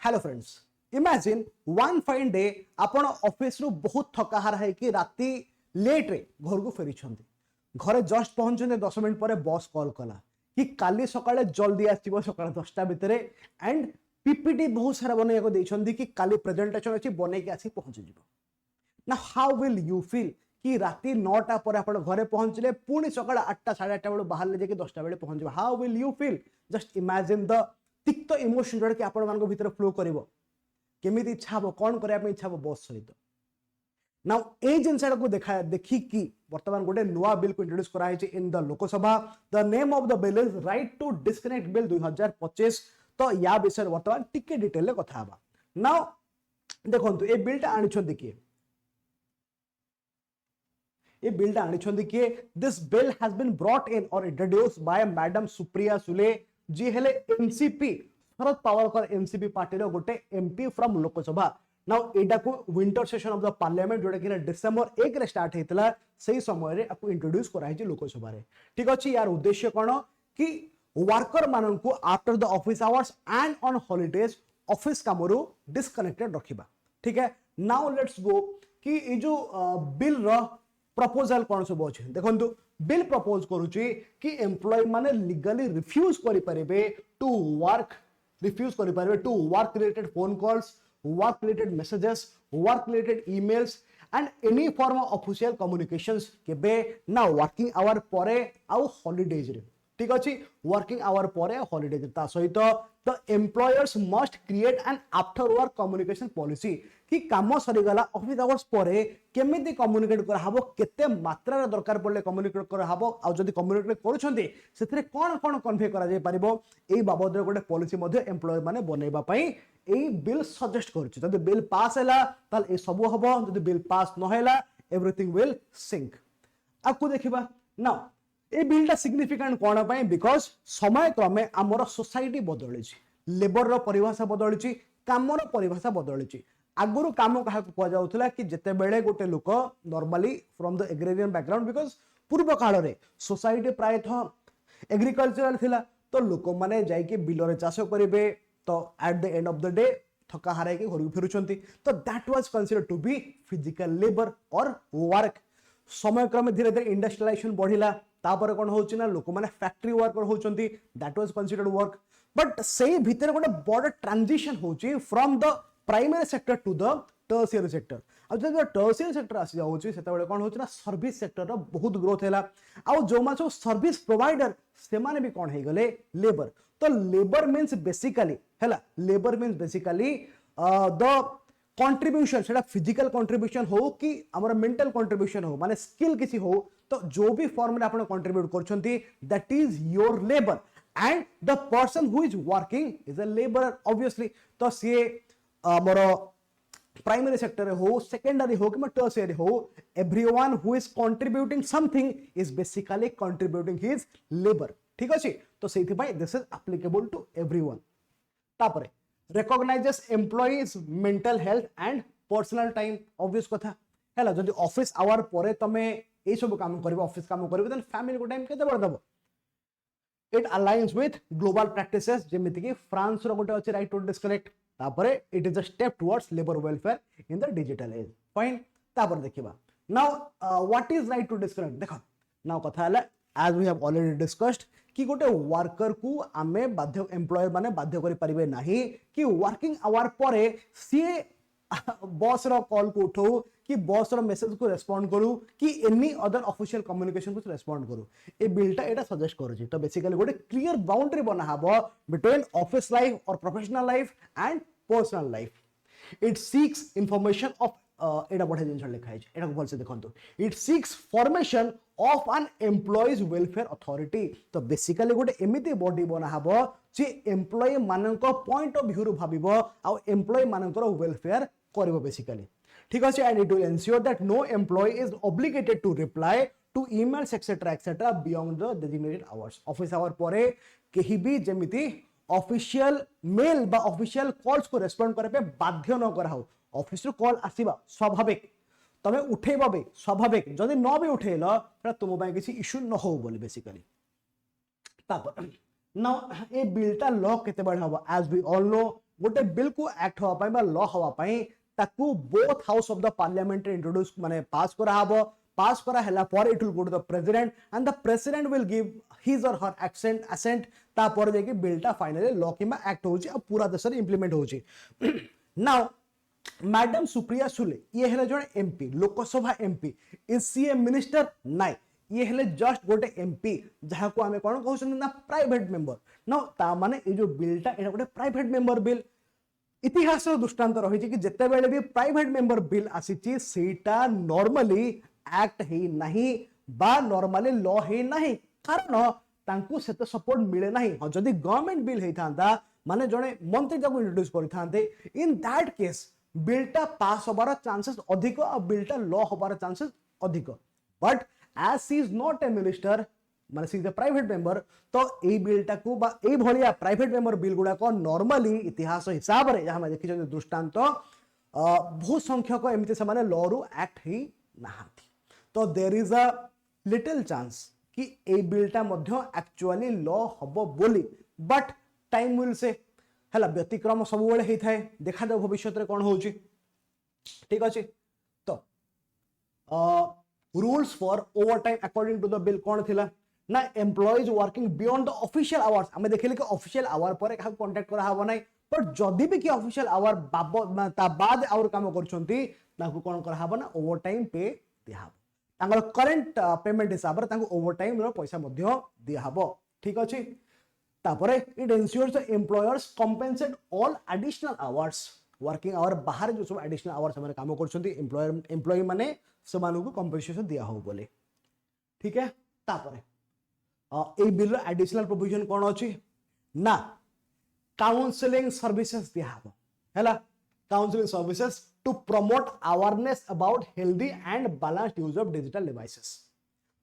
Hello friends, imagine one fine day आपण office रु बहुत थकाहार है कि राति लेट रे घर को फेरी घरे जस्ट पहुंचते 10 मिनट पर बस कॉल कला कि काली सकाळे जल्दी आसीबो सकाळ 10टा भितरे एंड पीपीटी बहुत सारा बनैया को देछंदी कि काली प्रेजेंटेशन अछि बनै के आसी पहुंच जिवो ना। हाउ विल यू फील कि राति 9टा पर आपण घरे पहुंचले पुणी सकाळ 8टा 8:30 बेले बाहर जे कि 10टा बेले पहुंचबो। How will you feel? Just imagine the तिक्त इमोशन जोड़ा कि आपण मानको भीतर फ्लो करिवो केमिति इच्छा हो कोन करया पे इच्छा हो बॉस सहित। नाउ ए जिनसा को देखी कि वर्तमान गोटे नुआ बिल को इंट्रोड्यूस करा है in the Lok Sabha. The name of the bill is right to disconnect bill 2025। तो या विषय वर्तमान टिके डिटेल ले कथा हबा। नाउ देखंतु ए बिलटा आनिछंदी कि this bill has been brought in और introduced by madam Supriya Sule ji हेले NCP Sharad Pawar NCP party रो गोटे एमपी फ्रॉम लोकसभा। नाउ एडा को winter session of the parliament जोड़ा कि डिसेंबर 1 रे स्टार्ट हेतला सही समय रे आपको इंट्रोड्यूस करा है लोकसभा रे। ठीक अछि, यार उद्देश्य कोन कि वर्कर मानन को after the office hours and on holidays office कामरो डिस्कनेक्टेड रखिबा। ठीक है, नाउ लेट्स गो कि ए जो बिल रो प्रपोजल कौन सब अच्छे देखो। बिल प्रपोज करुच्ची कि एम्प्लॉय माने लीगली रिफ्यूज करि परिबे to work related phone calls, work related messages, work related emails and any form of official communications केबे ना वर्किंग आवर परे आउ हॉलिडेज रे। ठीक अछि, वर्किंग आवर परे हॉलिडेज ता सहित the employers must create an after work communication policy कि काम सरी गला ऑफिस आवर्स परे केमिति कम्युनिकेट करा हबो, केते मात्रा रे दरकार पड़ले कम्युनिकेट करा हबो, आ जदी कम्युनिकेट करूछंती सेथरे कोन कोन कन्वे करा जाय परिबो एई बाबद रे गोटे पॉलिसी मध्ये एम्प्लॉय माने बनेबा पई एई बिल सजेस्ट करूछ। जदी बिल पास हैला ताल ए सब हबो, जदी बिल पास न हैला एवरीथिंग विल सिंक। आपको देखिबा ना ए बिलटा सिग्निफिकेंट कोन पई बिकॉज़ समय क्रमे हमर सोसाइटी बदलिछि, लेबर रो परिभाषा बदलिछि, काम रो परिभाषा बदलिछि। आगुरु काम कहा को जाउथला कि जते बेले गोटे लोक normally from the agrarian background because पूर्व काल रे सोसाइटी प्रायथ एग्रीकल्चरल थिला तो लोक माने जाई के बिल रे चाष करिवे तो at the end of the day थका हारे के घर को फेरुचंती तो that was considered to be physical labour और वर्क। समय क्रमे धीरे धीरे इंडस्ट्रियलाइजेशन बढ़िला तापर कोन होउची ना लोक माने फैक्ट्री वर्कर होउचंती that was considered work. But सही भीतर गोटे बड़ ट्रांजिशन होउची from the primary sector to the tertiary sector. अब जब टर्शियरी सेक्टर आसी जाउची सेता बेले कोन होउची ना सर्विस सेक्टर रो बहुत ग्रोथ हैला। आ जो माछो सर्विस प्रोवाइडर से माने भी कोन हे गले लेबर। तो लेबर मींस बेसिकली हैला, labour means basically the contribution, सेटा फिजिकल कंट्रीब्यूशन हो कि हमर मेंटल कंट्रीब्यूशन हो माने स्किल किसी हो तो जो भी फॉर्म में आपण कंट्रीब्यूट करछंती that is your labour and the person who is working is a labourer obviously. तो सी मोर प्राइमरी सेक्टर हो, सेकेंडरी हो कि टर्शियरी हो, everyone who is contributing something is basically contributing his labour. ठीक अछि, तो सेथि पई this is applicable to everyone. तापरे recognizes employees mental health and personal time obvious कथा हैला। जदी ऑफिस आवर परे तमे ए सब काम करबो, ऑफिस काम करबो देन फैमिली को टाइम केते बड़ दबो। It aligns with global practices जेमिति कि फ्रांस रो गोटे अछि राइट टू डिस्कनेक्ट। तापरे it is a step towards labour welfare in the digital age. Fine, तापर देखिबा now what is right to disconnect. देखो नाउ कथा हैला as we have already discussed कि गोटे वर्कर को आमे बाध्य एम्प्लॉयर माने बाध्य करि परिबे नाही कि वर्किंग आवर परे सी बॉस रो कॉल को उठो कि बॉस रो मेसेज को रेस्पोंड करू कि एनी अदर ऑफिशियल कम्युनिकेशन को रेस्पोंड करू। ए बिलटा एटा सजेस्ट करूची। तो बेसिकली गोटे क्लियर बाउंड्री बना हबो बिटवीन ऑफिस लाइफ और professional life and personal life. It seeks information of एटा बढ़े जिन लिखा है एटा को भलसे देखंतु। It seeks formation of an employees welfare authority. तो बेसिकली गोटे एमिति बॉडी बना हबो जे एम्प्लॉय माननको पॉइंट ऑफ व्यू रु भाबिबो आ एम्प्लॉय मानकर वेलफेयर करबो बेसिकली। ठीक अछि, and it will ensure that no employee is obligated to reply to emails etcetera beyond the designated hours. Office hour परे केही भी जेमिति ऑफिशियल मेल बा ऑफिशियल कॉल्स को रेस्पोंड करे पे बाध्य न करा हो। ऑफिस रु कॉल आसीबा स्वाभाविक, तमे उठेबा बे स्वाभाविक, जदि न भी उठेल तुम किसी इश्यू न हो बोली बेसिकली। तापर नाउ ए बिलटा लॉ केते बड़ हबो एज वी ऑल नो गोटे बिल को एक्ट हवा बा लॉ हवा ताकू both house of the parliament introduce माने पास करा हबो पास करा हला पर it will go to the president and the president will give his or her assent ता पर जे कि बिलटा फाइनली लॉ किमा एक्ट होची आ पूरा देश रे इंप्लीमेंट होची नाउ मैडम सुप्रिया सुले ये हेले जण MP Lok Sabha MP is she a minister नाइ ये हेले जस्ट गोटे एमपी जहा को हमें कोन कहउछन ना प्राइवेट मेंबर नो ता माने ए जो बिलटा एटा गोटे प्राइवेट मेंबर बिल इतिहास दृष्टांत रही कि जिते बेले भी प्राइवेट मेंबर बिल आसी सेटा नॉर्मली एक्ट हे नाही बा नॉर्मली लॉ हे नाही कारण तांकु सेते सपोर्ट मिले नाही जदि गवर्नमेंट बिल हे थांदा माने जणे मंत्री ताको इंट्रोड्यूस करि थांते इन दैट केस बिलटा पास होबार चांसेस अधिक और बिलटा लॉ होबार चांसेस अधिक but as she is not a minister माने she is a private member तो ए बिलटा को बा ए भलिया प्राइवेट मेंबर बिल गुडा को नॉर्मली इतिहास हिसाब रे जहां देखि छ दृष्टांत बहुत संख्यक एमती से माने लॉ रु एक्ट ही नाहांती तो there is a little chance कि ए बिलटा मध्य एक्चुअली लॉ हबो बोली बट टाइम विल से हला व्यतिक्रम सब बेले हे थाए देखा जाऊ भविष्य रे कोन होउची ठीक अछि तो rules for overtime according to the bill कोन थिला ना employees working beyond the official hours हमें देखिले कि ऑफिशियल आवर पर का कांटेक्ट करा हबो नै पर जदी भी कि ऑफिशियल आवर ता बाद और काम करछंती ताकू कोन करा हबो ना ओवरटाइम पे दिया हबो तांगर करंट पेमेंट हिसाब रे तांको ओवरटाइम रो पैसा मध्य दिया हबो ठीक अछि तापरे it ensures the employers compensate all additional hours working hour बाहर जो सब एडिशनल आवर्स हमरे काम करछंती एम्प्लॉय माने समानु को कंपनसेशन दिया हो बोले ठीक है तापरे ए बिल एडिशनल प्रोविजन कोन अछि ना काउंसलिंग सर्विसेज दिया हबो हैला counselling services to promote awareness about healthy and balanced use of digital devices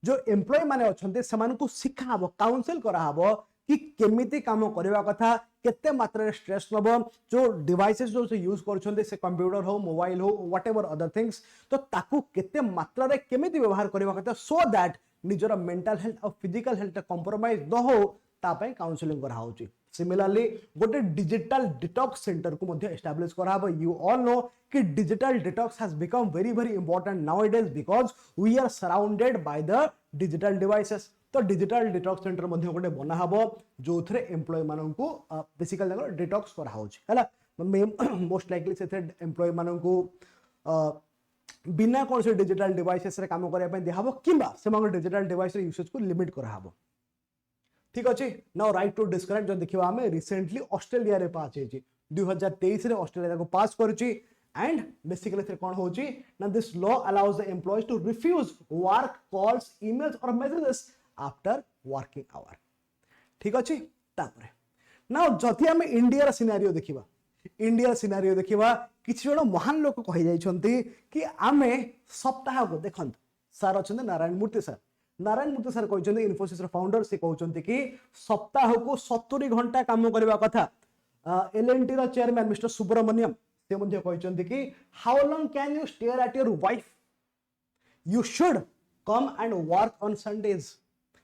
जो एम्प्लॉय माने अछंते समान को शिखा हबो काउंसिल करा हबो कि केमिति काम करबा कथा केते मात्रा रे स्ट्रेस नबो जो डिवाइसेस जो से यूज करछंते से कंप्यूटर हो मोबाइल हो व्हाटएवर अदर थिंग्स तो ताकू केते मात्रा रे केमिति व्यवहार करबा कथा सो दैट निजर मेंटल हेल्थ और फिजिकल हेल्थ कंप्रोमाइज न हो ता पय काउंसलिंग करा होची सिमिलरली गोटे डिजिटल डिटॉक्स सेंटर को मध्ये एस्टैब्लिश करा हबो यू ऑल नो कि digital detox has become very very important nowadays because we are surrounded by the digital devices तो डिजिटल डिटॉक्स सेंटर मध्ये गोटे बना हबो जो थरे एम्प्लॉय मानन को बेसिकली जगह डिटॉक्स करा होची हला मोस्ट लाइकली से एम्प्लॉय मानन को बिना कौन से डिजिटल डिवाइसेस रे काम करया पे देहाबो किबा से मांग डिजिटल डिवाइस रे यूसेज को लिमिट करा हबो ठीक अछि नाउ राइट टू डिस्क्राइब जो देखिबा हमें रिसेंटली ऑस्ट्रेलिया रे पास हेची 2023 रे ऑस्ट्रेलिया को पास करची एंड बेसिकली से कौन होची ना this law allows the employees to refuse work calls emails और मैसेजेस आफ्टर वर्किंग आवर ठीक अछि तापरे नाउ जति हमें इंडिया रा सिनेरियो देखिबा किछि जण महान लोक कहि जाय छंती कि आमे सप्ताह को देखंत सर अछन नारायण मूर्ति सर कहते इन्फोसिस फाउंडर से कहते कि सप्ताह को 70 घंटा काम करबा कथा एलएनटी रा चेयरमैन मिस्टर सुब्रमण्यम से मध्ये कहते कि how long can you stare at your wife you should come and work on Sundays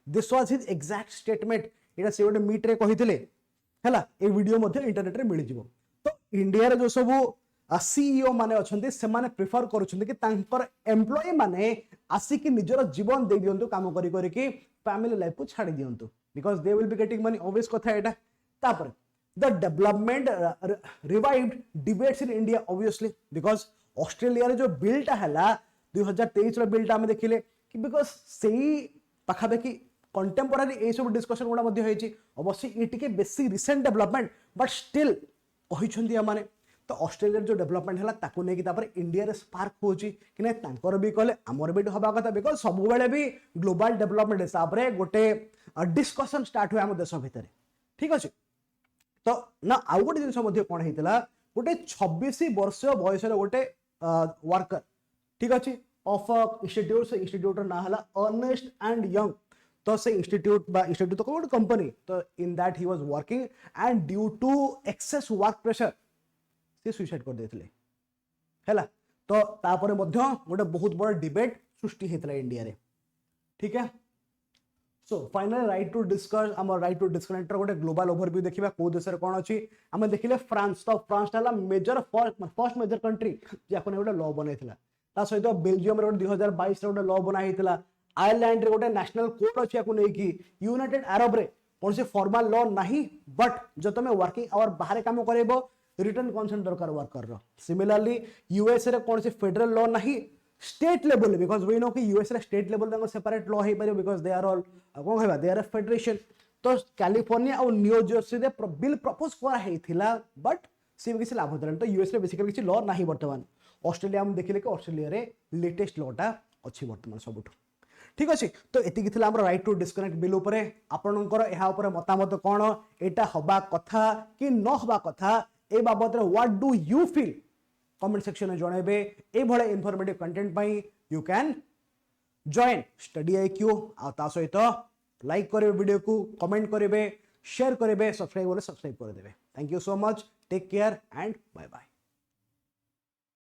this was his exact statement एटा से गोटे मीट रे कहिथिले हला ए वीडियो मध्ये इंटरनेट रे मिलि जिवो तो इंडिया रे जो सब सीईओ माने अछंती से माने प्रेफर करूछंती कि तांकर एम्प्लॉय माने आसी कि निजर जीवन दे दियंतु काम करी करी कि फैमिली लाइफ को छाड़ी दियंतु because they will be getting money obvious कथा एटा तापर the development revived debates in India obviously because Australia रे जो बिलटा हला 2023 रो बिलटा हम देखिले कि बिकॉज़ सेही पाखा देखि कंटेम्पोरारी ए सब डिस्कशन गुडा मध्ये होईची अवश्य ई टिके बेसी रिसेंट डेवलपमेंट बट स्टिल कहिछंती माने तो ऑस्ट्रेलिया जो डेवलपमेंट है ताकू नहीं कि इंडिया रे स्पार्क होची कि नहीं तांकर भी कहले हमर भी हबा कथा बिकॉज़ सब बेले भी ग्लोबल डेवलपमेंट हिसाब रे गोटे डिस्कशन स्टार्ट हुए हम देश भीतर ठीक अछि तो ना आउ गोटे जिंस मध्ये कोन हेतिला गोटे 26 वर्ष बयस रे गोटे वर्कर ठीक अछि ऑफ इंस्टीट्यूट ना हला अर्नेस्ट एंड यंग तो से इंस्टीट्यूट तो कोन कंपनी तो in that he was working and due to excess work pressure से सुसाइड कर देथिले हैला तो तापरे मध्य गोटे बहुत बड़ डिबेट सृष्टि हेतला इंडिया रे ठीक है so finally right to discuss आम राइट टू डिस्कनेक्टर गोटे ग्लोबल ओवरव्यू देखा कौ देश कौन अच्छी आम देखिले फ्रांस तो France major first major country जहाँ गोटे लॉ बनाई सहित बेलजियम रे 2022 गोटे लॉ बनाई आयरलैंड रे गोटे नेशनल कोड अच्छी नहीं यूनाइटेड अरब रे कौन से फॉर्मल लॉ नहीं बट जो तुम वर्किंग आवर बाहर काम कर रिटर्न कंसेंट दरकार वर्कर सिमिलरली यूएस रे कौन से फेडरल लॉ नहीं state level because we know कि यूएस रे स्टेट लेवल सेपरेट लॉ हो पारे बिकॉज दे आर ऑल कौन कहबा दे आर अ फेडरेशन तो कैलिफोर्निया और न्यू जर्सी रे बिल प्रपोज करा हेथिला बट से किसी लाभ देलान तो यूएस रे बेसिकली किसी लॉ नहीं वर्तमान ऑस्ट्रेलिया हम देखिले कि ऑस्ट्रेलिया रे लेटेस्ट लॉटा अच्छी वर्तमान सबुठ ठीक अच्छे तो एति थिला हमर राइट टू डिस्कनेक्ट बिल उपरे आपनकर एहा उपरे मतामत कोन एटा हबा कथा कि न हबा कथा ए बाबत रे what do you feel comment section में जणेबे ए भले इन्फॉर्मेटिव कंटेंट पई you can join Study IQ आ ता सहित लाइक करेबे वीडियो को कमेंट करेबे शेयर करेबे सब्सक्राइब बोले सब्सक्राइब कर देबे thank you so much take care and bye bye.